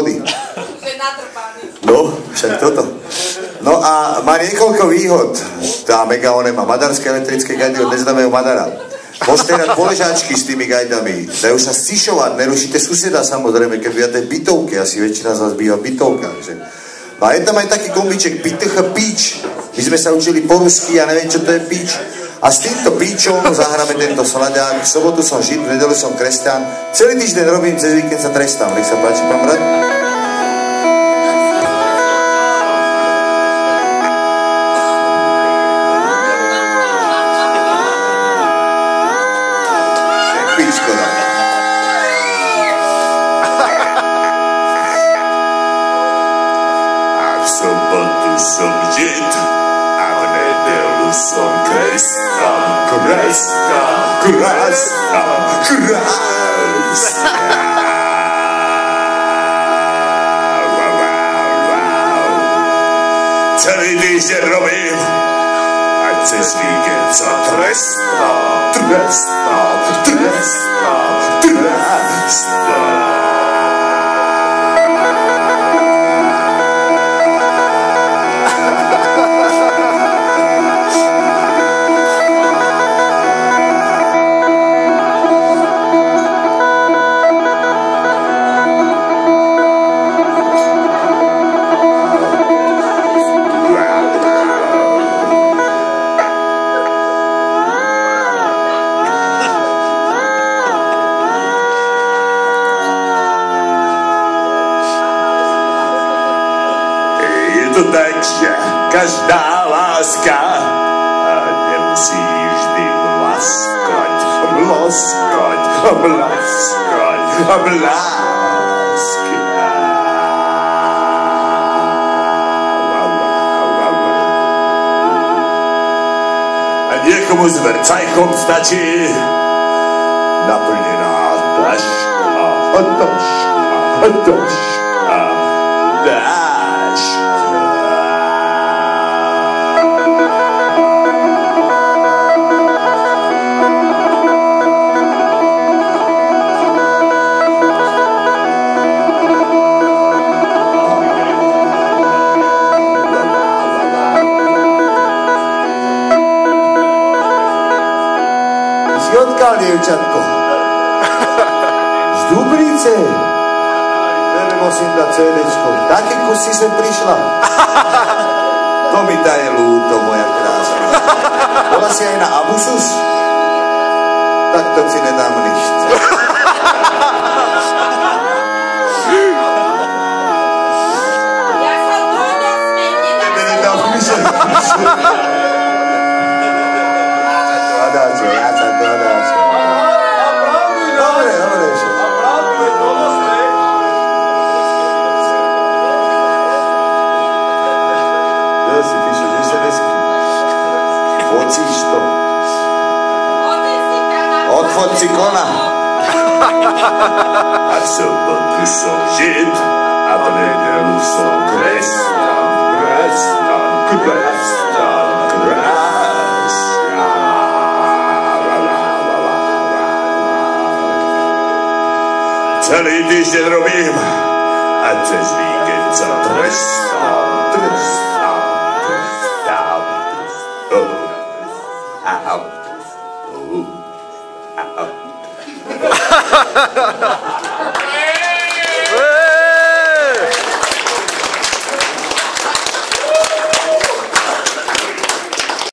vody. No, však toto. No a má niekoľko výhod. Tá mega má maďarské elektrické gajdy od neznámeho Maďara. Môžete hrať poležáčky s tými gajdami. Dajú sa stišovať, nerušíte suseda samozrejme, keď bývate v bytovke, asi väčšina z vás býva v bytovkách, že? No a je tam aj taký kombíček, píč. My sme sa učili po rusky, ja neviem, čo to je píč. A s týmto píčom zahráme tento slaďák. V sobotu som žid, v nedelu som kresťan. Celý týždeň robím, cez víkend sa trestám. Nech sa páči, pán brat. Píčko dá. A v sobotu som žid, a v nedelu som kresťan. Celý týždeň robím, ať cez víkend sa trestám. To tak, že každá láska nemusí vždy mlaskať. A niekomu s vercajchom stačí naplnená dáška. Odkiaľ, dievčatko? Z Dubrice. Musím dať CDčko. Taký kus si sem prišla. To mi daje ľúto, moja krásna. Bola si aj na Abusus? Tak to si nedám ništ. Ja sa to nesmiem, nedám sa si píšeš SMS-ky. Focíš to. Odfoď si kona. A v sobotu som žid, a v nedelu som kresťan. Celý týždeň robím, a cez víkend sa trestám. Ow.